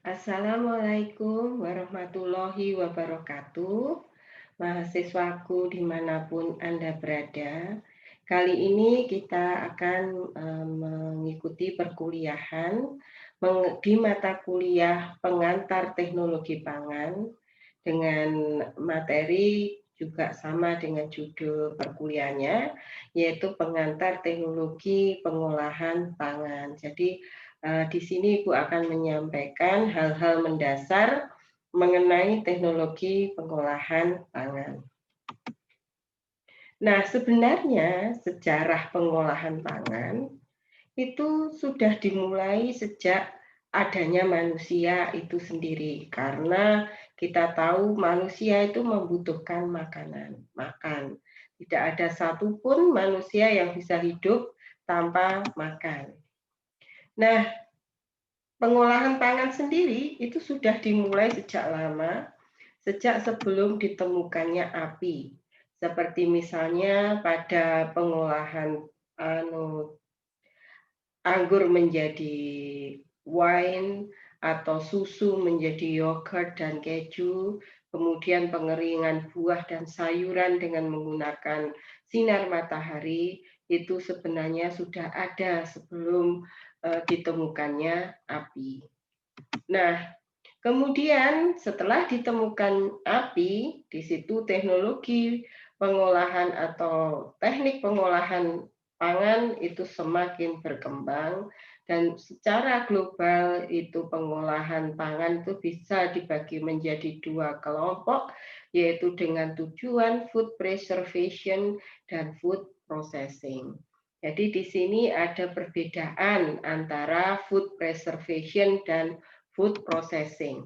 Assalamualaikum warahmatullahi wabarakatuh. Mahasiswaku dimanapun Anda berada, kali ini kita akan mengikuti perkuliahan di mata kuliah pengantar teknologi pangan dengan materi juga sama dengan judul perkuliahannya, yaitu pengantar teknologi pengolahan pangan. Jadi di sini Ibu akan menyampaikan hal-hal mendasar mengenai teknologi pengolahan pangan. Nah, sebenarnya sejarah pengolahan pangan itu sudah dimulai sejak adanya manusia itu sendiri, karena kita tahu manusia itu membutuhkan makanan, makan. Tidak ada satupun manusia yang bisa hidup tanpa makan. Nah, pengolahan pangan sendiri itu sudah dimulai sejak lama, sejak sebelum ditemukannya api. Seperti misalnya pada pengolahan anggur menjadi wine atau susu menjadi yogurt dan keju, kemudian pengeringan buah dan sayuran dengan menggunakan sinar matahari, itu sebenarnya sudah ada sebelum ditemukannya api. Nah, kemudian setelah ditemukan api, di situ teknologi pengolahan atau teknik pengolahan pangan itu semakin berkembang, dan secara global itu pengolahan pangan itu bisa dibagi menjadi dua kelompok, yaitu dengan tujuan food preservation dan food processing. Jadi di sini ada perbedaan antara food preservation dan food processing.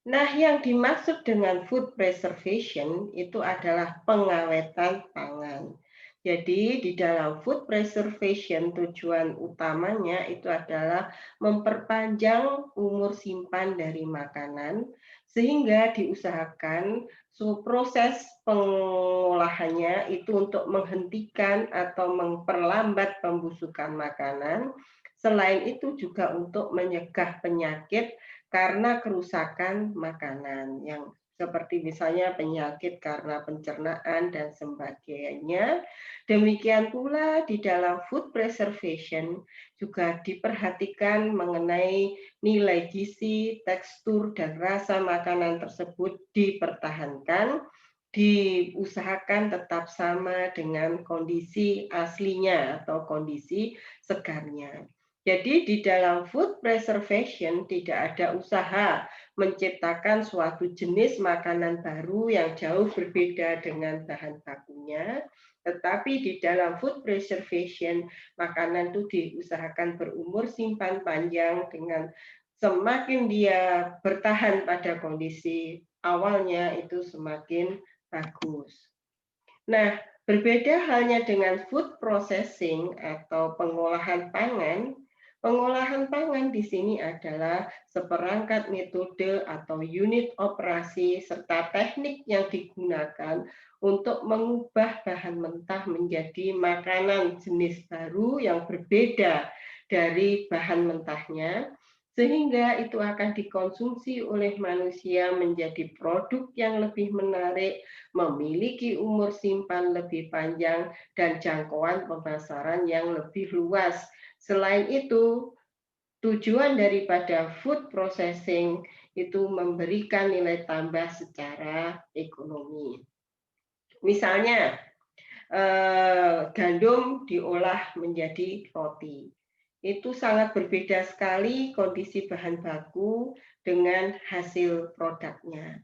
Nah, yang dimaksud dengan food preservation itu adalah pengawetan pangan. Jadi, di dalam food preservation tujuan utamanya itu adalah memperpanjang umur simpan dari makanan, sehingga diusahakan proses pengolahannya itu untuk menghentikan atau memperlambat pembusukan makanan. Selain itu juga untuk mencegah penyakit karena kerusakan makanan yang seperti misalnya penyakit karena pencernaan dan sebagainya. Demikian pula di dalam food preservation juga diperhatikan mengenai nilai gizi, tekstur, dan rasa makanan tersebut dipertahankan, diusahakan tetap sama dengan kondisi aslinya atau kondisi segarnya. Jadi di dalam food preservation tidak ada usaha menciptakan suatu jenis makanan baru yang jauh berbeda dengan bahan bakunya, tetapi di dalam food preservation makanan itu diusahakan berumur simpan panjang dengan semakin dia bertahan pada kondisi awalnya itu semakin bagus. Nah, berbeda halnya dengan food processing atau pengolahan pangan. Pengolahan pangan di sini adalah seperangkat metode atau unit operasi serta teknik yang digunakan untuk mengubah bahan mentah menjadi makanan jenis baru yang berbeda dari bahan mentahnya, sehingga itu akan dikonsumsi oleh manusia menjadi produk yang lebih menarik, memiliki umur simpan lebih panjang, dan jangkauan pemasaran yang lebih luas. Selain itu, tujuan daripada food processing itu memberikan nilai tambah secara ekonomi. Misalnya, gandum diolah menjadi roti. Itu sangat berbeda sekali kondisi bahan baku dengan hasil produknya.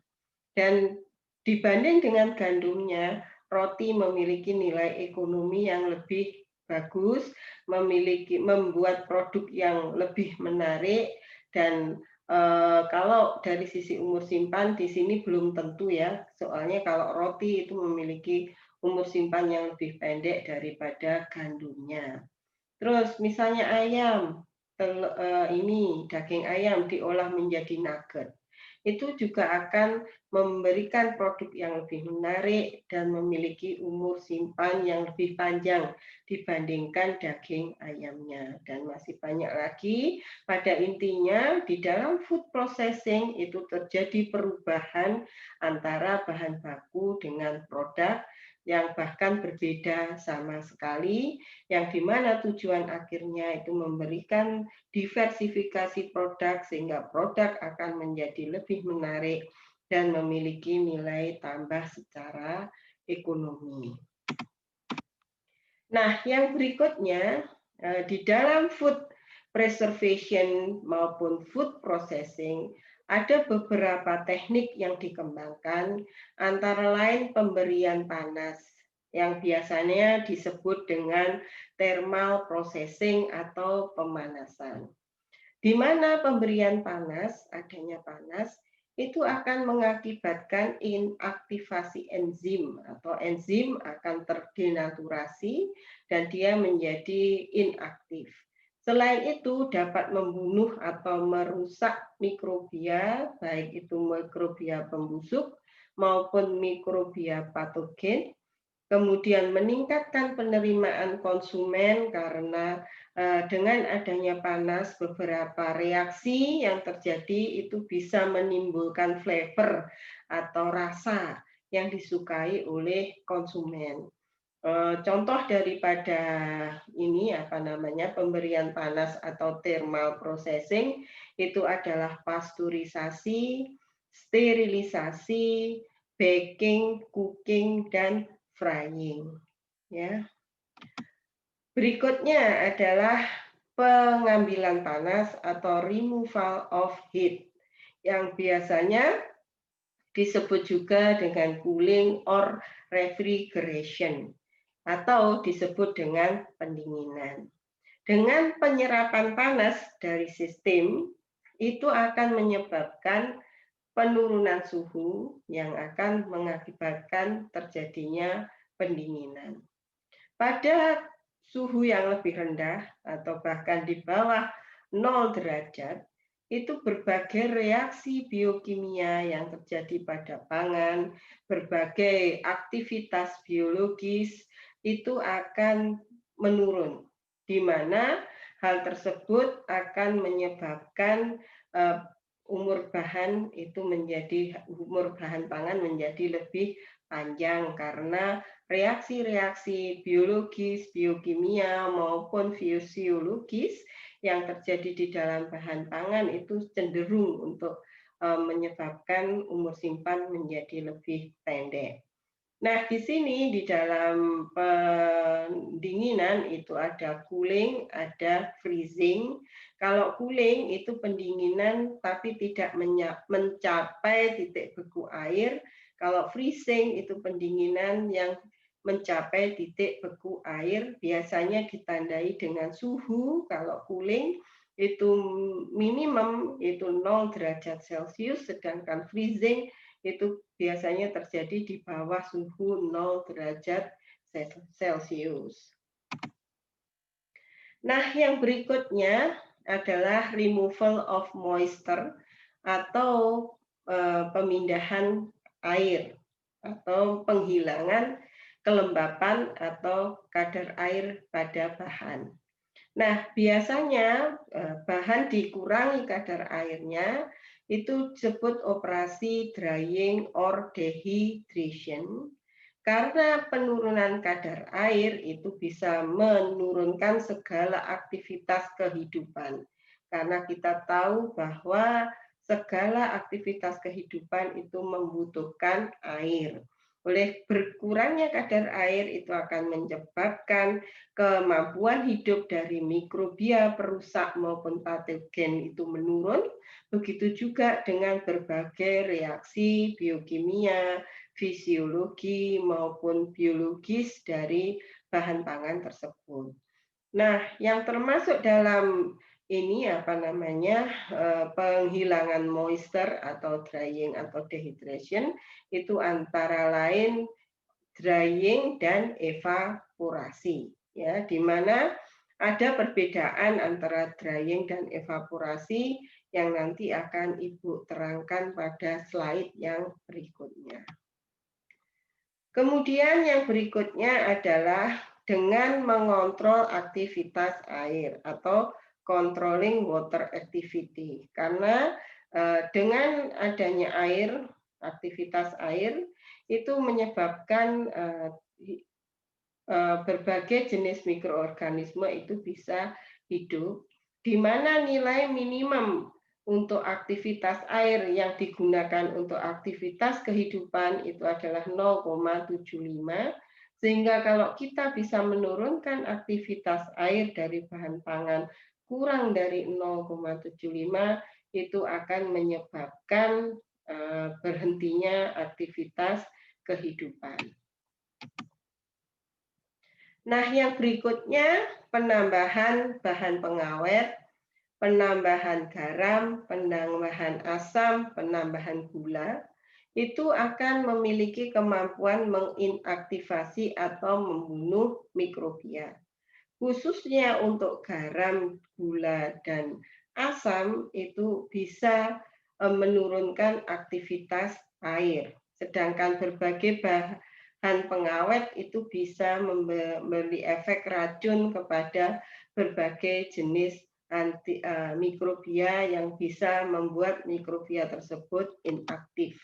Dan dibanding dengan gandumnya, roti memiliki nilai ekonomi yang lebih bagus, membuat produk yang lebih menarik, dan kalau dari sisi umur simpan di sini belum tentu ya, soalnya kalau roti itu memiliki umur simpan yang lebih pendek daripada gandumnya. Terus misalnya ayam, ini daging ayam diolah menjadi nugget. itu juga akan memberikan produk yang lebih menarik dan memiliki umur simpan yang lebih panjang dibandingkan daging ayamnya. Dan masih banyak lagi, pada intinya di dalam food processing itu terjadi perubahan antara bahan baku dengan produk yang bahkan berbeda sama sekali, yang dimana tujuan akhirnya itu memberikan diversifikasi produk sehingga produk akan menjadi lebih menarik dan memiliki nilai tambah secara ekonomi. Nah, yang berikutnya di dalam food preservation maupun food processing ada beberapa teknik yang dikembangkan, antara lain pemberian panas yang biasanya disebut dengan thermal processing atau pemanasan. Di mana pemberian panas, adanya panas, itu akan mengakibatkan inaktivasi enzim atau enzim akan terdenaturasi dan dia menjadi inaktif. Selain itu dapat membunuh atau merusak mikrobia, baik itu mikrobia pembusuk maupun mikrobia patogen, kemudian meningkatkan penerimaan konsumen karena dengan adanya panas beberapa reaksi yang terjadi itu bisa menimbulkan flavor atau rasa yang disukai oleh konsumen. Contoh daripada ini pemberian panas atau thermal processing itu adalah pasteurisasi, sterilisasi, baking, cooking, dan frying. Ya. Berikutnya adalah pengambilan panas atau removal of heat yang biasanya disebut juga dengan cooling or refrigeration atau disebut dengan pendinginan. Dengan penyerapan panas dari sistem itu akan menyebabkan penurunan suhu yang akan mengakibatkan terjadinya pendinginan. Pada suhu yang lebih rendah atau bahkan di bawah 0 derajat, itu berbagai reaksi biokimia yang terjadi pada pangan, berbagai aktivitas biologis itu akan menurun, di mana hal tersebut akan menyebabkan umur bahan pangan menjadi lebih panjang karena reaksi-reaksi biologis, biokimia maupun fisiologis yang terjadi di dalam bahan pangan itu cenderung untuk menyebabkan umur simpan menjadi lebih pendek. Nah, di sini di dalam pendinginan itu ada cooling, ada freezing. Kalau cooling itu pendinginan tapi tidak mencapai titik beku air. Kalau freezing itu pendinginan yang mencapai titik beku air, biasanya ditandai dengan suhu. Kalau cooling itu minimum itu 0 derajat Celcius, sedangkan freezing itu biasanya terjadi di bawah suhu 0 derajat Celcius. Nah, yang berikutnya adalah removal of moisture atau pemindahan air atau penghilangan kelembapan atau kadar air pada bahan. Nah, biasanya bahan dikurangi kadar airnya itu disebut operasi drying or dehydration, karena penurunan kadar air itu bisa menurunkan segala aktivitas kehidupan. Karena kita tahu bahwa segala aktivitas kehidupan itu membutuhkan air. Oleh berkurangnya kadar air itu akan menyebabkan kemampuan hidup dari mikrobia perusak maupun patogen itu menurun. Begitu juga dengan berbagai reaksi biokimia, fisiologi maupun biologis dari bahan pangan tersebut. Nah, yang termasuk dalam ini penghilangan moisture atau drying atau dehydration itu antara lain drying dan evaporasi, ya, di mana ada perbedaan antara drying dan evaporasi, yang nanti akan Ibu terangkan pada slide yang berikutnya. Kemudian yang berikutnya adalah dengan mengontrol aktivitas air atau controlling water activity. Karena dengan adanya air, aktivitas air itu menyebabkan berbagai jenis mikroorganisme itu bisa hidup, di mana nilai minimum untuk aktivitas air yang digunakan untuk aktivitas kehidupan itu adalah 0,75, sehingga kalau kita bisa menurunkan aktivitas air dari bahan pangan kurang dari 0,75, itu akan menyebabkan berhentinya aktivitas kehidupan. Nah, yang berikutnya penambahan bahan pengawet, penambahan garam, penambahan asam, penambahan gula, itu akan memiliki kemampuan menginaktivasi atau membunuh mikrobia. Khususnya untuk garam, gula, dan asam itu bisa menurunkan aktivitas air. Sedangkan berbagai bahan pengawet itu bisa memberi efek racun kepada berbagai jenis mikrobia yang bisa membuat mikrobia tersebut inaktif.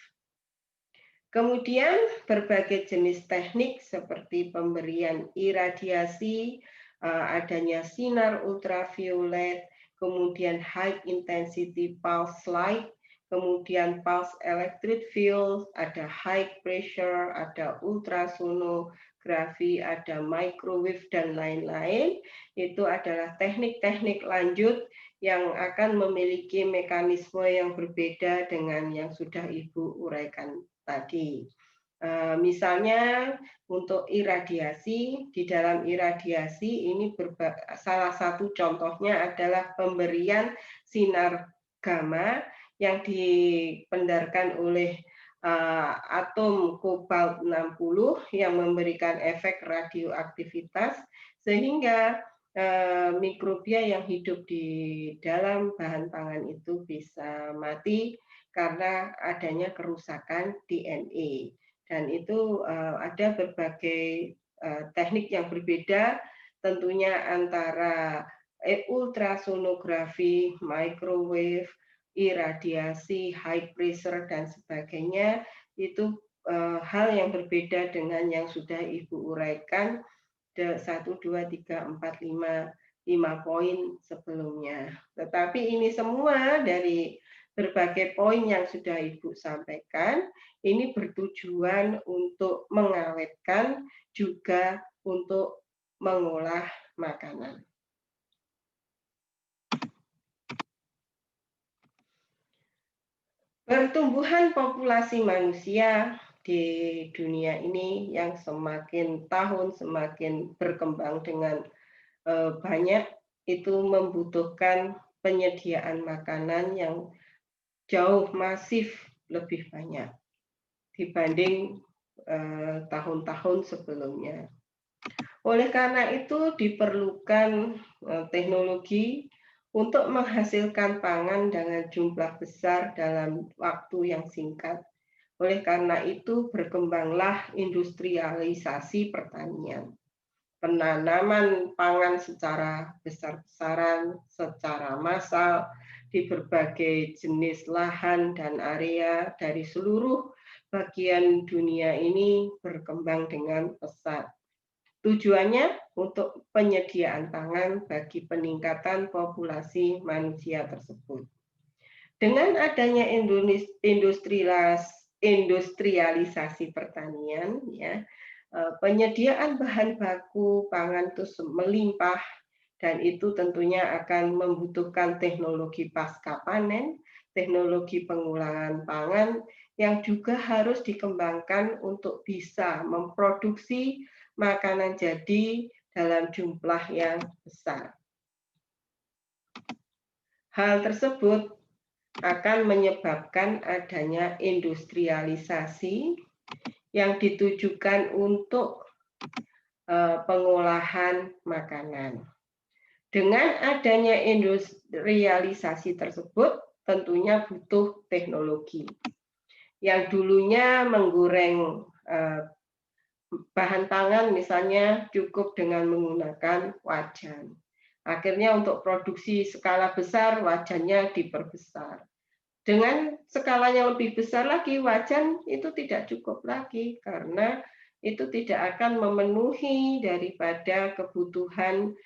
Kemudian berbagai jenis teknik seperti pemberian iradiasi, adanya sinar ultraviolet, kemudian high intensity pulse light, kemudian pulse electric field, ada high pressure, ada ultrasonografi, ada microwave, dan lain-lain. Itu adalah teknik-teknik lanjut yang akan memiliki mekanisme yang berbeda dengan yang sudah Ibu uraikan tadi. Misalnya untuk iradiasi, di dalam iradiasi ini salah satu contohnya adalah pemberian sinar gamma yang dipendarkan oleh atom kobalt 60 yang memberikan efek radioaktivitas sehingga mikrobia yang hidup di dalam bahan pangan itu bisa mati karena adanya kerusakan DNA. Dan itu ada berbagai teknik yang berbeda, tentunya antara ultrasonografi, microwave, iradiasi, high pressure, dan sebagainya. Itu hal yang berbeda dengan yang sudah Ibu uraikan 1, 2, 3, 4, 5 poin sebelumnya. Tetapi ini semua dari berbagai poin yang sudah Ibu sampaikan, ini bertujuan untuk mengawetkan juga untuk mengolah makanan. Pertumbuhan populasi manusia di dunia ini yang semakin tahun semakin berkembang dengan banyak, itu membutuhkan penyediaan makanan yang jauh masif lebih banyak dibanding tahun-tahun sebelumnya. Oleh karena itu diperlukan teknologi untuk menghasilkan pangan dengan jumlah besar dalam waktu yang singkat. Oleh karena itu berkembanglah industrialisasi pertanian. Penanaman pangan secara besar-besaran, secara massal, di berbagai jenis lahan dan area dari seluruh bagian dunia ini berkembang dengan pesat. Tujuannya untuk penyediaan pangan bagi peningkatan populasi manusia tersebut. Dengan adanya industrialisasi pertanian, ya, penyediaan bahan baku pangan itu melimpah, dan itu tentunya akan membutuhkan teknologi pasca panen, teknologi pengulangan pangan yang juga harus dikembangkan untuk bisa memproduksi makanan jadi dalam jumlah yang besar. Hal tersebut akan menyebabkan adanya industrialisasi yang ditujukan untuk pengolahan makanan. Dengan adanya industrialisasi tersebut, tentunya butuh teknologi. Yang dulunya menggoreng bahan pangan misalnya cukup dengan menggunakan wajan. Akhirnya untuk produksi skala besar wajannya diperbesar. Dengan skalanya lebih besar lagi, wajan itu tidak cukup lagi karena itu tidak akan memenuhi daripada kebutuhan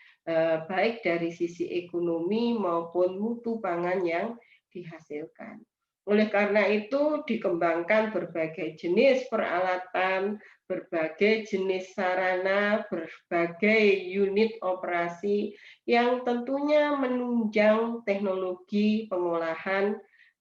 baik dari sisi ekonomi maupun mutu pangan yang dihasilkan. Oleh karena itu dikembangkan berbagai jenis peralatan, berbagai jenis sarana, berbagai unit operasi yang tentunya menunjang teknologi pengolahan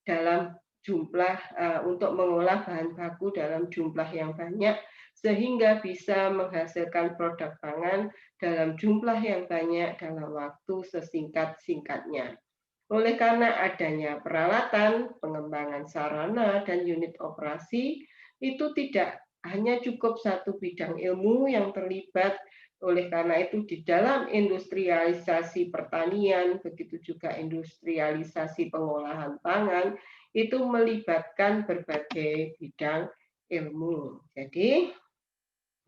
dalam jumlah untuk mengolah bahan baku dalam jumlah yang banyak sehingga bisa menghasilkan produk pangan dalam jumlah yang banyak dalam waktu sesingkat-singkatnya. Oleh karena adanya peralatan, pengembangan sarana, dan unit operasi, itu tidak hanya cukup satu bidang ilmu yang terlibat. Oleh karena itu di dalam industrialisasi pertanian, begitu juga industrialisasi pengolahan pangan, itu melibatkan berbagai bidang ilmu. Jadi,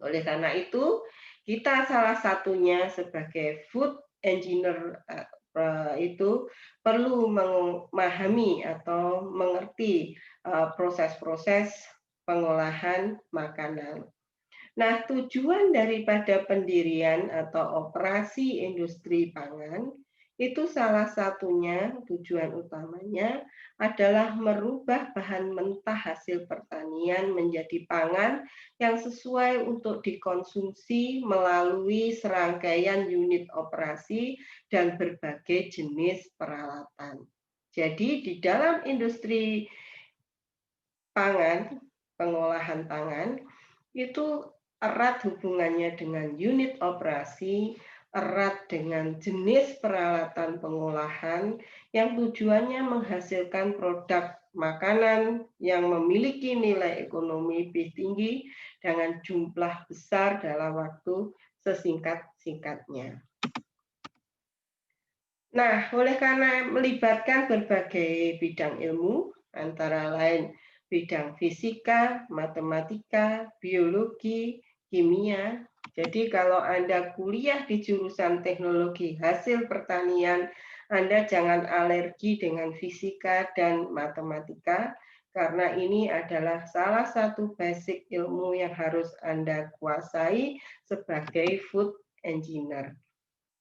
oleh karena itu, kita salah satunya sebagai food engineer itu perlu memahami atau mengerti proses-proses pengolahan makanan. Nah, tujuan daripada pendirian atau operasi industri pangan itu salah satunya, tujuan utamanya adalah merubah bahan mentah hasil pertanian menjadi pangan yang sesuai untuk dikonsumsi melalui serangkaian unit operasi dan berbagai jenis peralatan. Jadi di dalam industri pangan, pengolahan pangan, itu erat hubungannya dengan unit operasi, erat dengan jenis peralatan pengolahan yang tujuannya menghasilkan produk makanan yang memiliki nilai ekonomi lebih tinggi dengan jumlah besar dalam waktu sesingkat-singkatnya. Nah, oleh karena melibatkan berbagai bidang ilmu, antara lain bidang fisika, matematika, biologi, kimia. Jadi kalau Anda kuliah di jurusan teknologi hasil pertanian, Anda jangan alergi dengan fisika dan matematika, karena ini adalah salah satu basic ilmu yang harus Anda kuasai sebagai food engineer.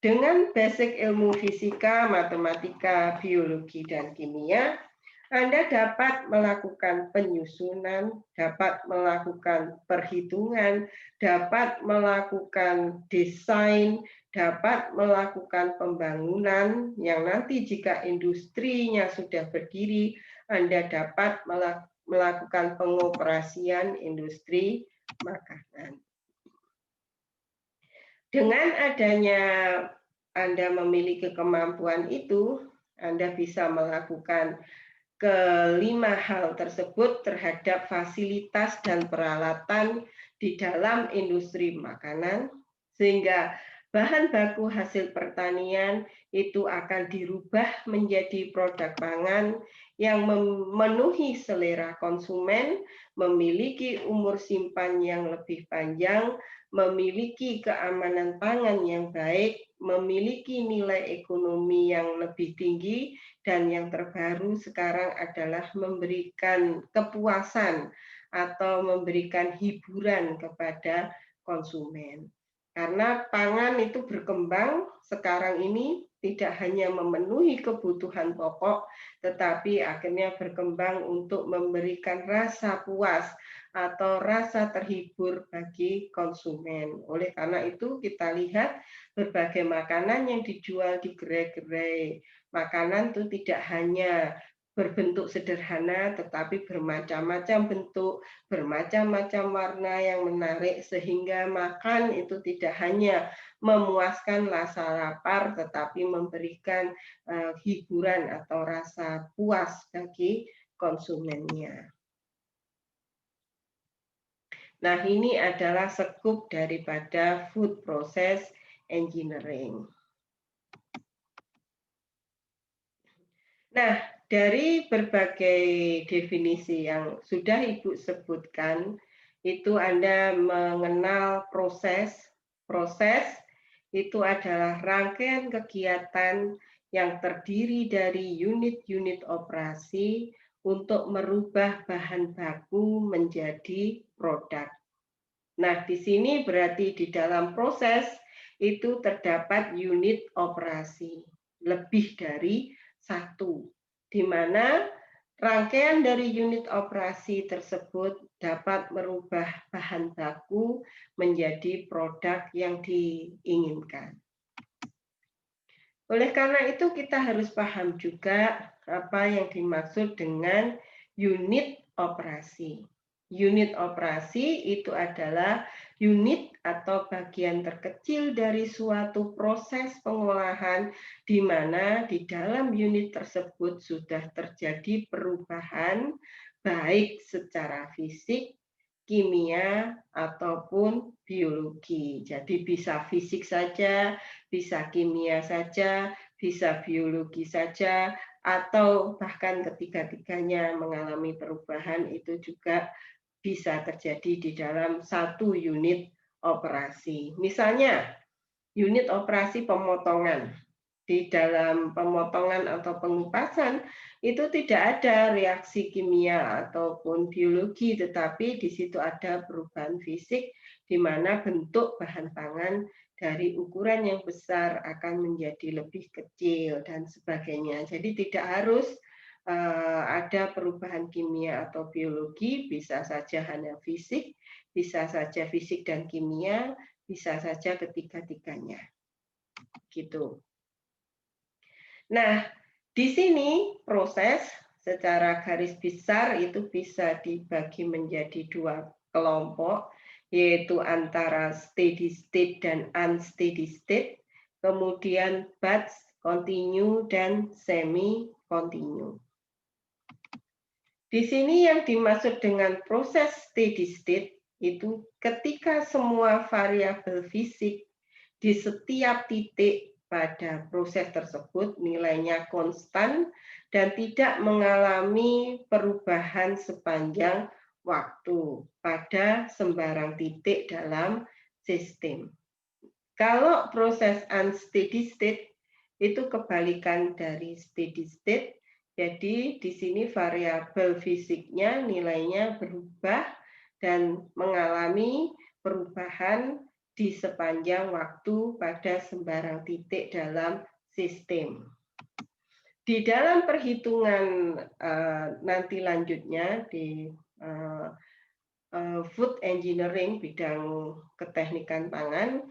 Dengan basic ilmu fisika, matematika, biologi, dan kimia, Anda dapat melakukan penyusunan, dapat melakukan perhitungan, dapat melakukan desain, dapat melakukan pembangunan yang nanti jika industrinya sudah berdiri, Anda dapat melakukan pengoperasian industri makanan. Dengan adanya Anda memiliki kemampuan itu, Anda bisa melakukan kelima hal tersebut terhadap fasilitas dan peralatan di dalam industri makanan, sehingga bahan baku hasil pertanian itu akan dirubah menjadi produk pangan yang memenuhi selera konsumen, memiliki umur simpan yang lebih panjang, memiliki keamanan pangan yang baik, memiliki nilai ekonomi yang lebih tinggi, dan yang terbaru sekarang adalah memberikan kepuasan atau memberikan hiburan kepada konsumen. Karena pangan itu berkembang sekarang ini tidak hanya memenuhi kebutuhan pokok, tetapi akhirnya berkembang untuk memberikan rasa puas atau rasa terhibur bagi konsumen. Oleh karena itu kita lihat berbagai makanan yang dijual di gerai-gerai makanan itu tidak hanya berbentuk sederhana, tetapi bermacam-macam bentuk, bermacam-macam warna yang menarik, sehingga makan itu tidak hanya memuaskan rasa lapar, tetapi memberikan hiburan atau rasa puas bagi konsumennya. Nah, ini adalah sekup daripada food process engineering. Nah, dari berbagai definisi yang sudah Ibu sebutkan, itu Anda mengenal proses. Proses itu adalah rangkaian kegiatan yang terdiri dari unit-unit operasi untuk merubah bahan baku menjadi produk. Nah, di sini berarti di dalam proses itu terdapat unit operasi, lebih dari satu, di mana rangkaian dari unit operasi tersebut dapat merubah bahan baku menjadi produk yang diinginkan. Oleh karena itu, kita harus paham juga apa yang dimaksud dengan unit operasi. Unit operasi itu adalah unit atau bagian terkecil dari suatu proses pengolahan di mana di dalam unit tersebut sudah terjadi perubahan baik secara fisik, kimia, ataupun biologi. Jadi bisa fisik saja, bisa kimia saja, bisa biologi saja, atau bahkan ketiga-tiganya mengalami perubahan itu juga bisa terjadi di dalam satu unit operasi. Misalnya, unit operasi pemotongan. Di dalam pemotongan atau pengupasan itu tidak ada reaksi kimia ataupun biologi, tetapi di situ ada perubahan fisik di mana bentuk bahan pangan dari ukuran yang besar akan menjadi lebih kecil dan sebagainya. Jadi tidak harus ada perubahan kimia atau biologi, bisa saja hanya fisik, bisa saja fisik dan kimia, bisa saja ketiga-tiganya. Gitu. Nah, di sini proses secara garis besar itu bisa dibagi menjadi dua kelompok, yaitu antara steady state dan unsteady state, kemudian batch, continue, dan semi-continue. Di sini yang dimaksud dengan proses steady state itu ketika semua variabel fisik di setiap titik pada proses tersebut nilainya konstan dan tidak mengalami perubahan sepanjang waktu pada sembarang titik dalam sistem. Kalau proses unsteady state itu kebalikan dari steady state, jadi di sini variabel fisiknya nilainya berubah dan mengalami perubahan di sepanjang waktu pada sembarang titik dalam sistem. Di dalam perhitungan nanti lanjutnya di food engineering, bidang keteknikan pangan,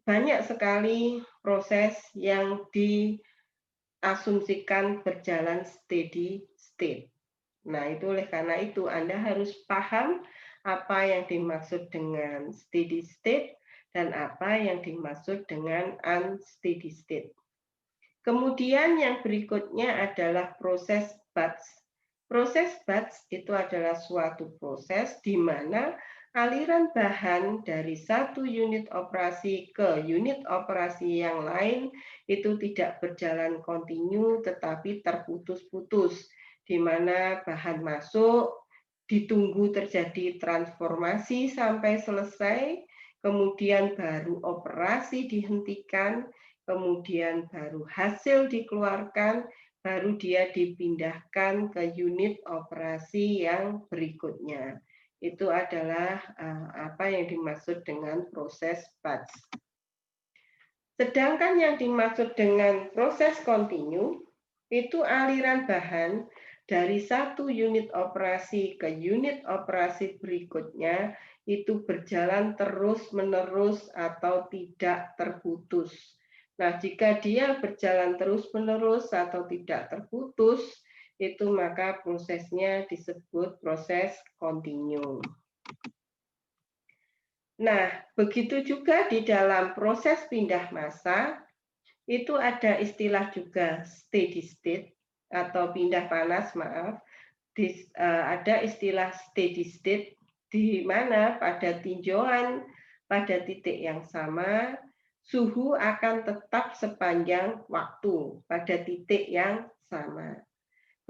banyak sekali proses yang diasumsikan berjalan steady state. Nah, itu oleh karena itu Anda harus paham apa yang dimaksud dengan steady state dan apa yang dimaksud dengan unsteady state. Kemudian yang berikutnya adalah proses batch. Proses batch itu adalah suatu proses di mana aliran bahan dari satu unit operasi ke unit operasi yang lain itu tidak berjalan kontinu tetapi terputus-putus, di mana bahan masuk, ditunggu terjadi transformasi sampai selesai, kemudian baru operasi dihentikan, kemudian baru hasil dikeluarkan, baru dia dipindahkan ke unit operasi yang berikutnya. Itu adalah apa yang dimaksud dengan proses batch. Sedangkan yang dimaksud dengan proses kontinu, itu aliran bahan dari satu unit operasi ke unit operasi berikutnya itu berjalan terus-menerus atau tidak terputus. Nah, jika dia berjalan terus-menerus atau tidak terputus, itu maka prosesnya disebut proses kontinu. Nah, begitu juga di dalam proses pindah massa, itu ada istilah juga steady state atau pindah panas, maaf. Ada istilah steady state di mana pada tinjauan pada titik yang sama, suhu akan tetap sepanjang waktu pada titik yang sama.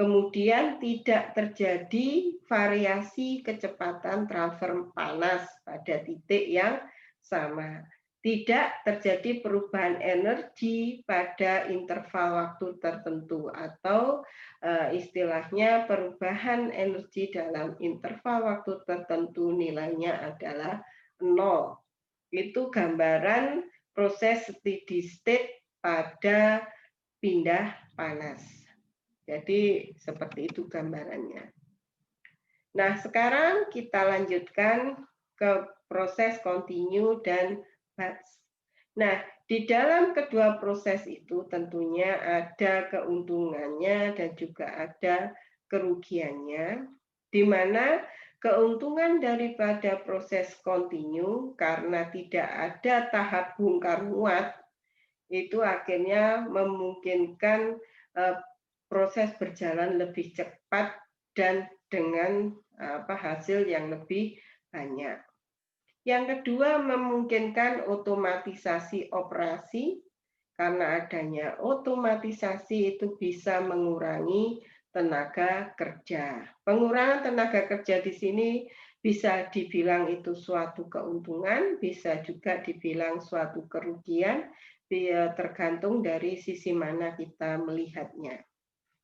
Kemudian tidak terjadi variasi kecepatan transfer panas pada titik yang sama. Tidak terjadi perubahan energi pada interval waktu tertentu atau istilahnya perubahan energi dalam interval waktu tertentu nilainya adalah 0. Itu gambaran proses steady state pada pindah panas. Jadi seperti itu gambarannya. Nah, sekarang kita lanjutkan ke proses continue dan batch. Nah, di dalam kedua proses itu tentunya ada keuntungannya dan juga ada kerugiannya, di mana keuntungan daripada proses continue karena tidak ada tahap bongkar muat, itu akhirnya memungkinkan proses berjalan lebih cepat dan dengan hasil yang lebih banyak. Yang kedua, memungkinkan otomatisasi operasi. Karena adanya otomatisasi itu bisa mengurangi tenaga kerja. Pengurangan tenaga kerja di sini bisa dibilang itu suatu keuntungan, bisa juga dibilang suatu kerugian, tergantung dari sisi mana kita melihatnya.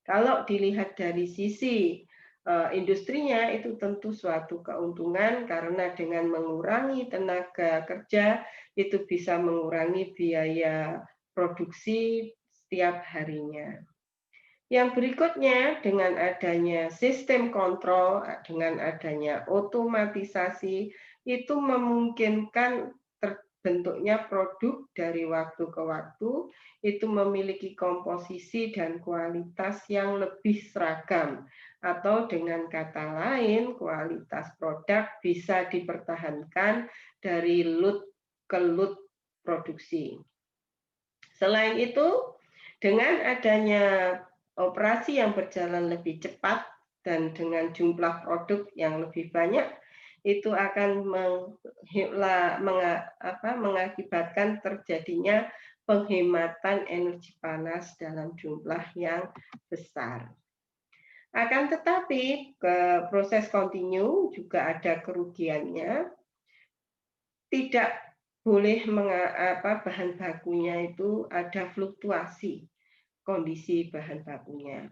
Kalau dilihat dari sisi industrinya itu tentu suatu keuntungan karena dengan mengurangi tenaga kerja itu bisa mengurangi biaya produksi setiap harinya. Yang berikutnya dengan adanya sistem kontrol, dengan adanya otomatisasi itu memungkinkan terbentuknya produk dari waktu ke waktu itu memiliki komposisi dan kualitas yang lebih seragam. Atau dengan kata lain, kualitas produk bisa dipertahankan dari lot ke lot produksi. Selain itu, dengan adanya operasi yang berjalan lebih cepat dan dengan jumlah produk yang lebih banyak, itu akan mengakibatkan terjadinya penghematan energi panas dalam jumlah yang besar. Akan tetapi proses continue juga ada kerugiannya. Tidak boleh bahan bakunya itu ada fluktuasi kondisi bahan bakunya,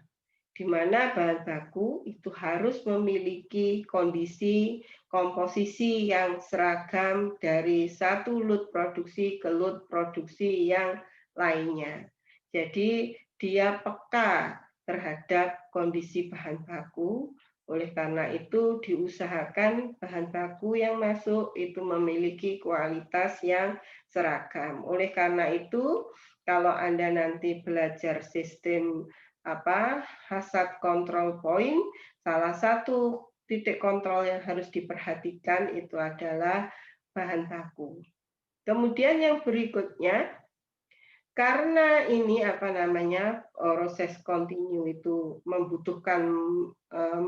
di mana bahan baku itu harus memiliki kondisi komposisi yang seragam dari satu lot produksi ke lot produksi yang lainnya. Jadi dia peka terhadap kondisi bahan baku. Oleh karena itu diusahakan bahan baku yang masuk itu memiliki kualitas yang seragam. Oleh karena itu kalau Anda nanti belajar sistem hazard control point, salah satu titik kontrol yang harus diperhatikan itu adalah bahan baku. Kemudian yang berikutnya, karena ini proses continue itu membutuhkan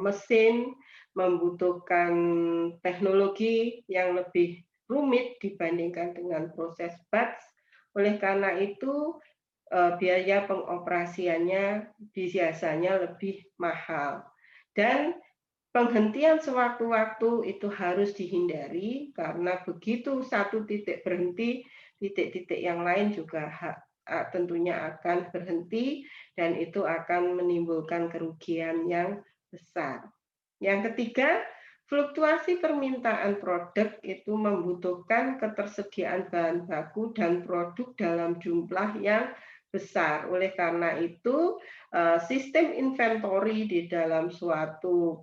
mesin, membutuhkan teknologi yang lebih rumit dibandingkan dengan proses batch. Oleh karena itu biaya pengoperasiannya biasanya lebih mahal. Dan penghentian sewaktu-waktu itu harus dihindari karena begitu satu titik berhenti, titik-titik yang lain juga tentunya akan berhenti dan itu akan menimbulkan kerugian yang besar. Yang ketiga, fluktuasi permintaan produk itu membutuhkan ketersediaan bahan baku dan produk dalam jumlah yang besar. Oleh karena itu, sistem inventory di dalam suatu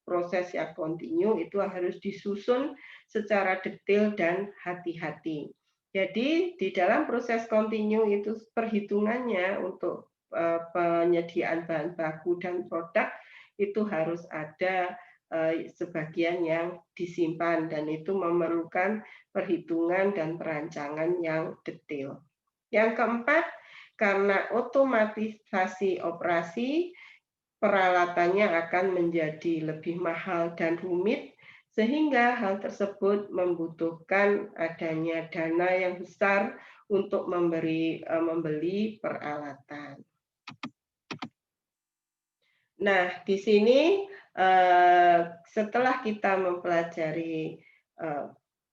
proses yang kontinu itu harus disusun secara detail dan hati-hati. Jadi di dalam proses kontinu itu perhitungannya untuk penyediaan bahan baku dan produk itu harus ada sebagian yang disimpan dan itu memerlukan perhitungan dan perancangan yang detail. Yang keempat, karena otomatisasi operasi, peralatannya akan menjadi lebih mahal dan rumit, sehingga hal tersebut membutuhkan adanya dana yang besar untuk membeli peralatan. Nah, di sini setelah kita mempelajari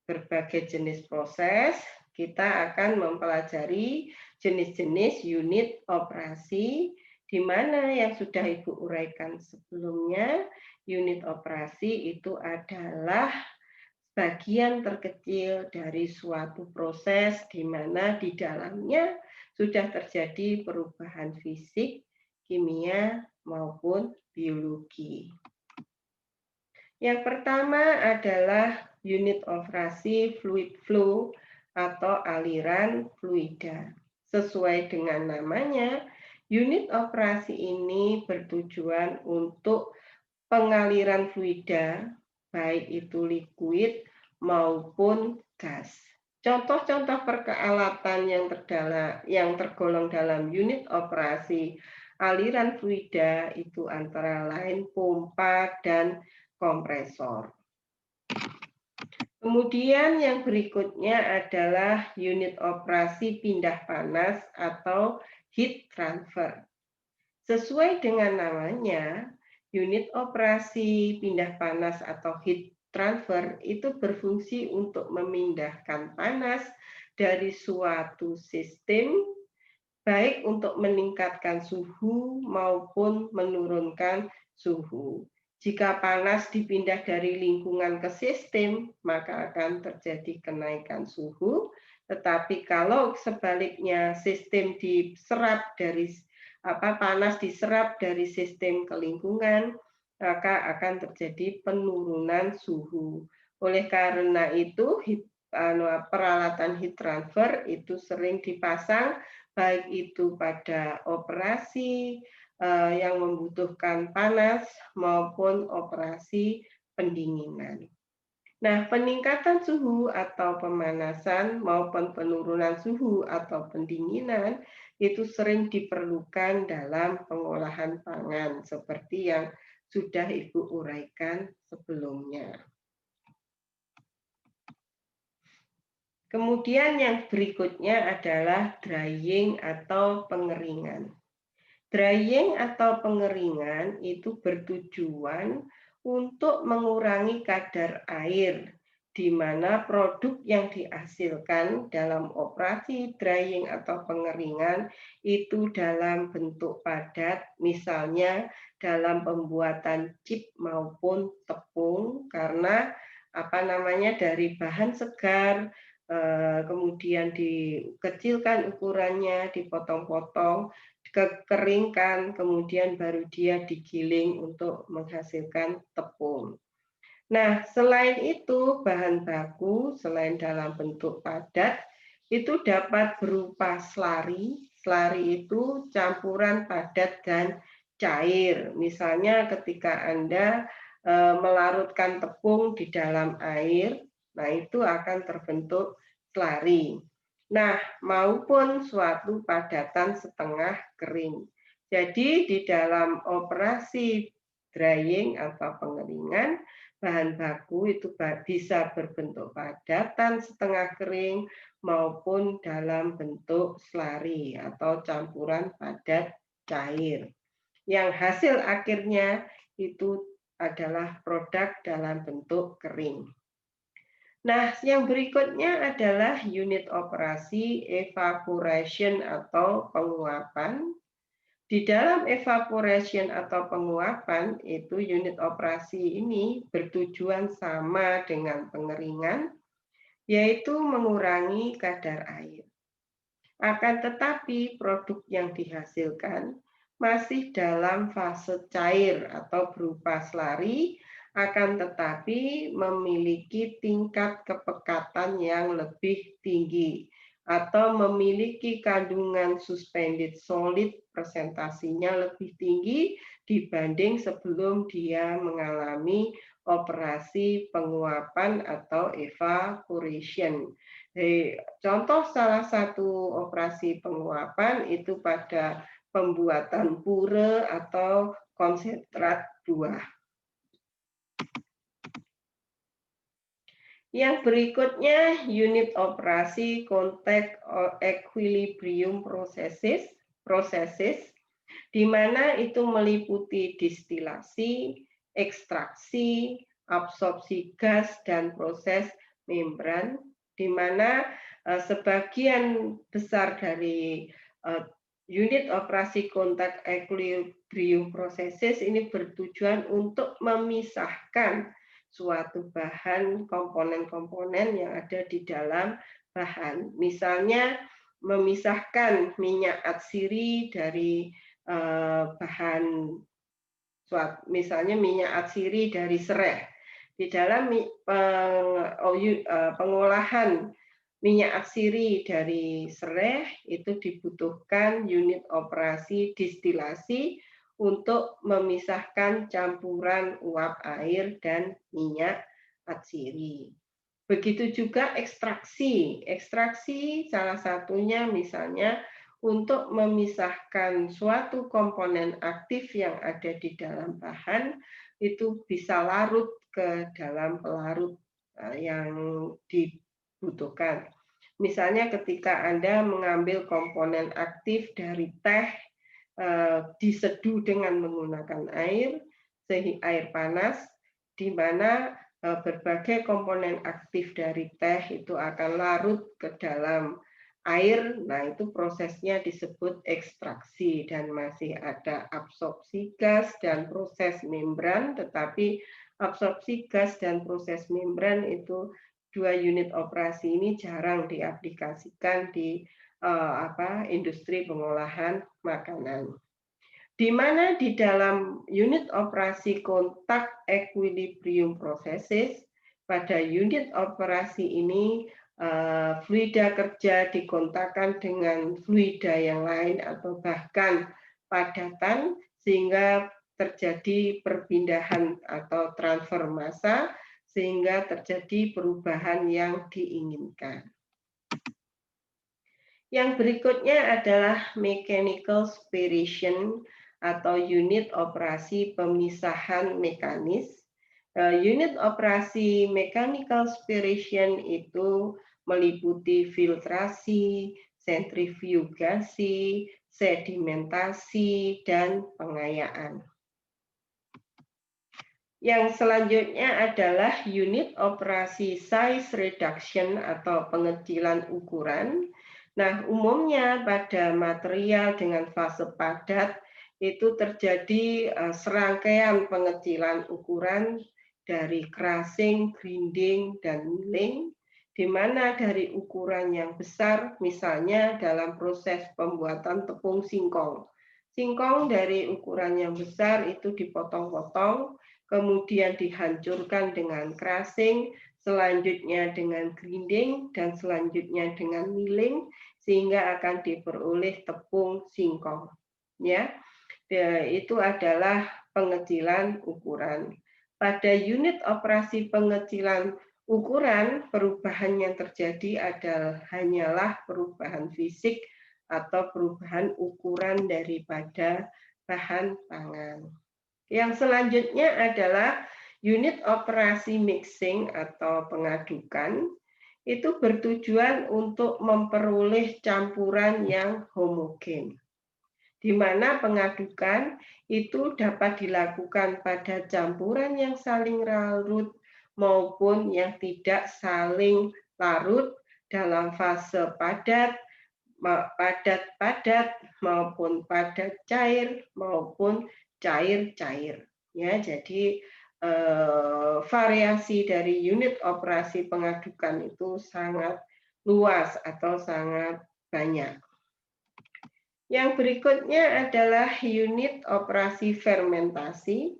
berbagai jenis proses, kita akan mempelajari jenis-jenis unit operasi, di mana yang sudah Ibu uraikan sebelumnya, unit operasi itu adalah bagian terkecil dari suatu proses di mana di dalamnya sudah terjadi perubahan fisik, kimia, maupun biologi. Yang pertama adalah unit operasi fluid flow atau aliran fluida. Sesuai dengan namanya, unit operasi ini bertujuan untuk pengaliran fluida, baik itu liquid maupun gas. Contoh-contoh peralatan yang tergolong dalam unit operasi aliran fluida itu antara lain pompa dan kompresor. Kemudian yang berikutnya adalah unit operasi pindah panas atau heat transfer. Sesuai dengan namanya, unit operasi pindah panas atau heat transfer itu berfungsi untuk memindahkan panas dari suatu sistem, baik untuk meningkatkan suhu maupun menurunkan suhu. Jika panas dipindah dari lingkungan ke sistem, maka akan terjadi kenaikan suhu. Tetapi kalau sebaliknya sistem diserap dari panas diserap dari sistem ke lingkungan, maka akan terjadi penurunan suhu. Oleh karena itu, peralatan heat transfer itu sering dipasang baik itu pada operasi yang membutuhkan panas maupun operasi pendinginan. Nah, peningkatan suhu atau pemanasan maupun penurunan suhu atau pendinginan itu sering diperlukan dalam pengolahan pangan seperti yang sudah Ibu uraikan sebelumnya. Kemudian yang berikutnya adalah drying atau pengeringan. Drying atau pengeringan itu bertujuan untuk mengurangi kadar air, di mana produk yang dihasilkan dalam operasi drying atau pengeringan itu dalam bentuk padat, misalnya dalam pembuatan chip maupun tepung, karena dari bahan segar, kemudian dikecilkan ukurannya, dipotong-potong, dikeringkan, kemudian baru dia digiling untuk menghasilkan tepung. Nah, selain itu, bahan baku selain dalam bentuk padat, itu dapat berupa slari. Slari itu campuran padat dan cair. Misalnya ketika Anda melarutkan tepung di dalam air, nah itu akan terbentuk slari. Nah, maupun suatu padatan setengah kering. Jadi di dalam operasi drying atau pengeringan, bahan baku itu bisa berbentuk padatan setengah kering maupun dalam bentuk slari atau campuran padat cair. Yang hasil akhirnya itu adalah produk dalam bentuk kering. Nah, yang berikutnya adalah unit operasi evaporation atau penguapan. Di dalam evaporation atau penguapan, itu unit operasi ini bertujuan sama dengan pengeringan, yaitu mengurangi kadar air. Akan tetapi produk yang dihasilkan masih dalam fase cair atau berupa slari, akan tetapi memiliki tingkat kepekatan yang lebih tinggi atau memiliki kandungan suspended solid presentasinya lebih tinggi dibanding sebelum dia mengalami operasi penguapan atau evaporation. Contoh salah satu operasi penguapan itu pada pembuatan pure atau konsentrat buah. Yang berikutnya unit operasi contact equilibrium processes. di mana itu meliputi distilasi, ekstraksi, absorpsi gas, dan proses membran, di mana sebagian besar dari unit operasi kontak equilibrium processes ini bertujuan untuk memisahkan suatu bahan, komponen-komponen yang ada di dalam bahan. Misalnya memisahkan minyak atsiri dari bahan, misalnya minyak atsiri dari serai. Di dalam pengolahan minyak atsiri dari serai itu dibutuhkan unit operasi distilasi untuk memisahkan campuran uap air dan minyak atsiri. Begitu juga ekstraksi. Ekstraksi salah satunya misalnya untuk memisahkan suatu komponen aktif yang ada di dalam bahan, itu bisa larut ke dalam pelarut yang dibutuhkan. Misalnya ketika Anda mengambil komponen aktif dari teh, diseduh dengan menggunakan air panas, di mana berbagai komponen aktif dari teh itu akan larut ke dalam air. Nah, itu prosesnya disebut ekstraksi, dan masih ada absorpsi gas dan proses membran, tetapi absorpsi gas dan proses membran itu dua unit operasi ini jarang diaplikasikan di industri pengolahan makanan. Di mana di dalam unit operasi kontak equilibrium processes, pada unit operasi ini fluida kerja dikontakkan dengan fluida yang lain atau bahkan padatan, sehingga terjadi perpindahan atau transfer massa, sehingga terjadi perubahan yang diinginkan. Yang berikutnya adalah mechanical separation atau unit operasi pemisahan mekanis. Unit operasi mechanical separation itu meliputi filtrasi, sentrifugasi, sedimentasi, dan pengayaan. Yang selanjutnya adalah unit operasi size reduction atau pengecilan ukuran. Nah, umumnya pada material dengan fase padat itu terjadi serangkaian pengecilan ukuran dari crushing, grinding, dan milling, di mana dari ukuran yang besar, misalnya dalam proses pembuatan tepung singkong. Singkong dari ukuran yang besar itu dipotong-potong, kemudian dihancurkan dengan crushing, selanjutnya dengan grinding, dan selanjutnya dengan milling, sehingga akan diperoleh tepung singkong. Ya, itu adalah pengecilan ukuran. Pada unit operasi pengecilan ukuran, perubahan yang terjadi hanyalah perubahan fisik atau perubahan ukuran daripada bahan pangan. Yang selanjutnya adalah unit operasi mixing atau pengadukan. Itu bertujuan untuk memperoleh campuran yang homogen, di mana pengadukan itu dapat dilakukan pada campuran yang saling larut maupun yang tidak saling larut dalam fase padat maupun padat cair maupun cair-cair. Ya, jadi variasi dari unit operasi pengadukan itu sangat luas atau sangat banyak. Yang berikutnya adalah unit operasi fermentasi.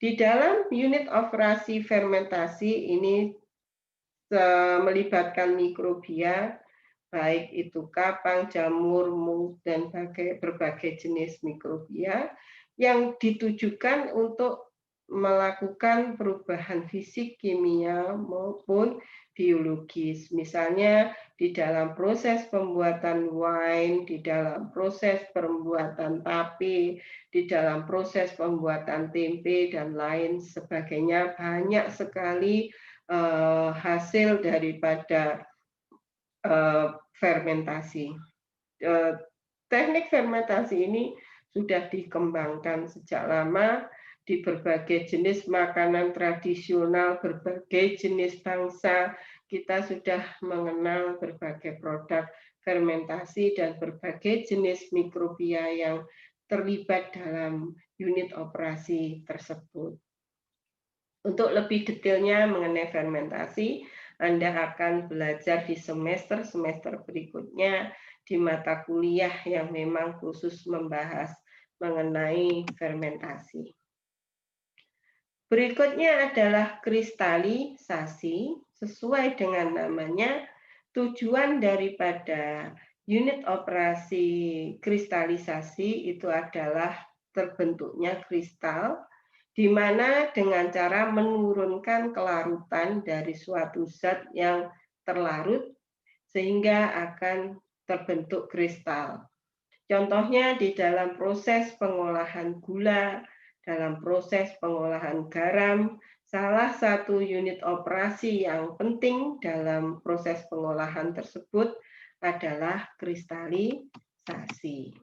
Di dalam unit operasi fermentasi ini melibatkan mikrobia, baik itu kapang, jamur, mold, dan berbagai jenis mikrobia yang ditujukan untuk melakukan perubahan fisik, kimia, maupun biologis. Misalnya di dalam proses pembuatan wine, di dalam proses pembuatan tape, di dalam proses pembuatan tempe, dan lain sebagainya. Banyak sekali hasil daripada fermentasi. Teknik fermentasi ini sudah dikembangkan sejak lama di berbagai jenis makanan tradisional, berbagai jenis bangsa. Kita sudah mengenal berbagai produk fermentasi dan berbagai jenis mikrobia yang terlibat dalam unit operasi tersebut. Untuk lebih detailnya mengenai fermentasi, Anda akan belajar di semester-semester berikutnya di mata kuliah yang memang khusus membahas mengenai fermentasi. Berikutnya adalah kristalisasi. Sesuai dengan namanya, tujuan daripada unit operasi kristalisasi itu adalah terbentuknya kristal, di mana dengan cara menurunkan kelarutan dari suatu zat yang terlarut sehingga akan terbentuk kristal. Contohnya di dalam proses pengolahan gula, dalam proses pengolahan garam, salah satu unit operasi yang penting dalam proses pengolahan tersebut adalah kristalisasi.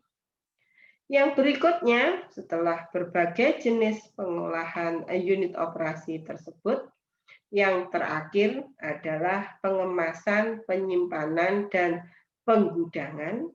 Yang berikutnya, setelah berbagai jenis pengolahan unit operasi tersebut, yang terakhir adalah pengemasan, penyimpanan, dan penggudangan,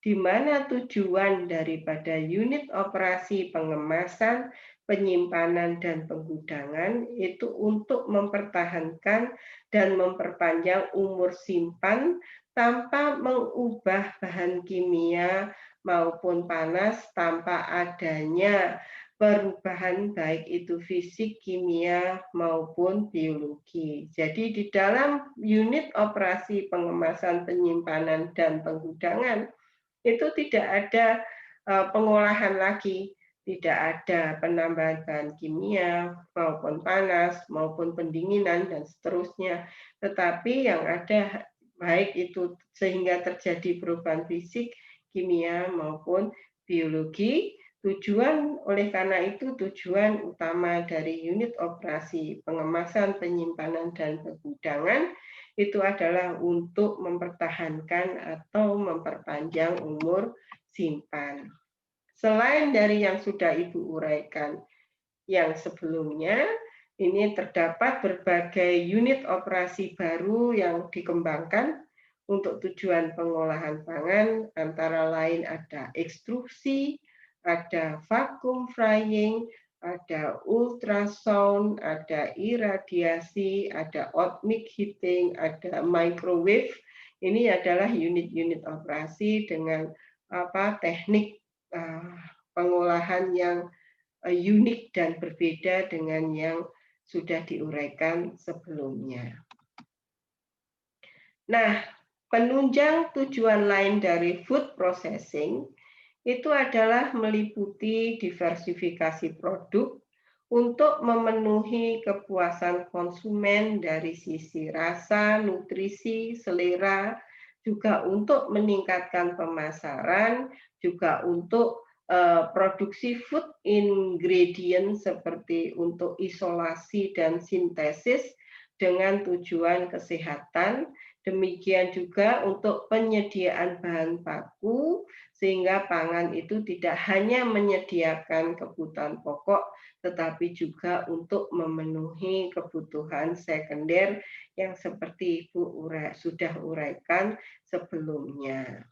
di mana tujuan daripada unit operasi pengemasan, penyimpanan, dan penggudangan itu untuk mempertahankan dan memperpanjang umur simpan tanpa mengubah bahan kimia maupun panas tanpa adanya perubahan baik itu fisik, kimia, maupun biologi. Jadi di dalam unit operasi pengemasan, penyimpanan, dan penggudangan itu tidak ada pengolahan lagi, tidak ada penambahan bahan kimia, maupun panas, maupun pendinginan, dan seterusnya. Tetapi yang ada baik itu sehingga terjadi perubahan fisik, kimia, maupun biologi. Oleh karena itu tujuan utama dari unit operasi pengemasan, penyimpanan, dan penggudangan itu adalah untuk mempertahankan atau memperpanjang umur simpan. Selain dari yang sudah Ibu uraikan yang sebelumnya, ini terdapat berbagai unit operasi baru yang dikembangkan untuk tujuan pengolahan pangan, antara lain ada ekstruksi, ada vacuum frying, ada ultrasound, ada iradiasi, ada atomic heating, ada microwave. Ini adalah unit-unit operasi dengan teknik pengolahan yang unik dan berbeda dengan yang sudah diuraikan sebelumnya. Nah, penunjang tujuan lain dari food processing itu adalah meliputi diversifikasi produk untuk memenuhi kepuasan konsumen dari sisi rasa, nutrisi, selera, juga untuk meningkatkan pemasaran, juga untuk produksi food ingredient seperti untuk isolasi dan sintesis dengan tujuan kesehatan. Demikian juga untuk penyediaan bahan baku, sehingga pangan itu tidak hanya menyediakan kebutuhan pokok, tetapi juga untuk memenuhi kebutuhan sekunder yang seperti Ibu sudah uraikan sebelumnya.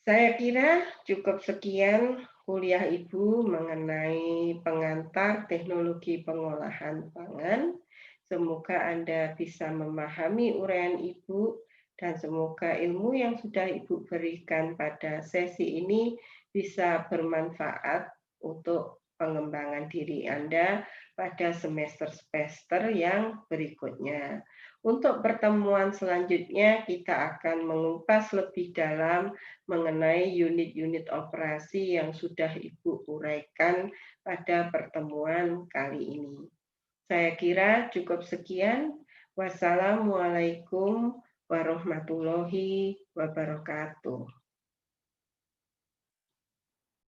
Saya kira cukup sekian kuliah Ibu mengenai pengantar teknologi pengolahan pangan. Semoga Anda bisa memahami uraian Ibu dan semoga ilmu yang sudah Ibu berikan pada sesi ini bisa bermanfaat untuk pengembangan diri Anda pada semester-semester yang berikutnya. Untuk pertemuan selanjutnya kita akan mengupas lebih dalam mengenai unit-unit operasi yang sudah Ibu uraikan pada pertemuan kali ini. Saya kira cukup sekian. Wassalamualaikum warahmatullahi wabarakatuh.